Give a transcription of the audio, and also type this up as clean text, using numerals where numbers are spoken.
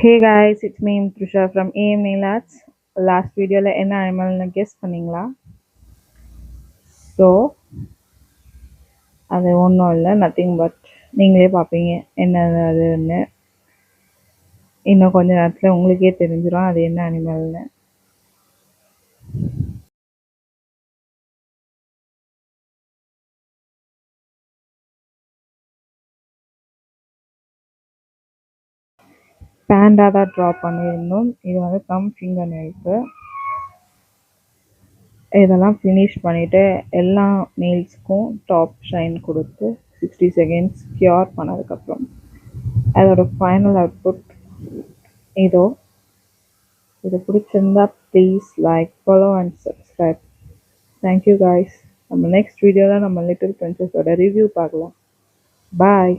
Hey guys, it's me Trusha from AM Nail Arts. Last வீடியோவில் என்ன அனிமல்னு guess பண்ணீங்களா? So அது ஒன்றும் இல்லை, நத்திங் பட் நீங்களே பார்ப்பீங்க என்ன அதுன்னு. இன்னும் கொஞ்ச நேரத்தில் உங்களுக்கே தெரிஞ்சிடும் அது என்ன அனிமல்னு. பேண்டா தான் ட்ரா பண்ணியிருந்தோம். இது வந்து கம் ஃபிங்கர் நெயில்ஸு. இதெல்லாம் ஃபினிஷ் பண்ணிவிட்டு எல்லா நெயில்ஸ்க்கும் டாப் ஷைன் கொடுத்து 60 செகண்ட்ஸ் க்யூர் பண்ணதுக்கப்புறம் அதோட ஃபைனல் அவுட்புட் இதோ. இது பிடிச்சிருந்தா please like, follow and subscribe. Thank you guys. நம்ம நெக்ஸ்ட் வீடியோவில் நம்ம லிட்டில் பிரின்சஸோட ரிவ்யூ பார்க்கலாம். பாய்.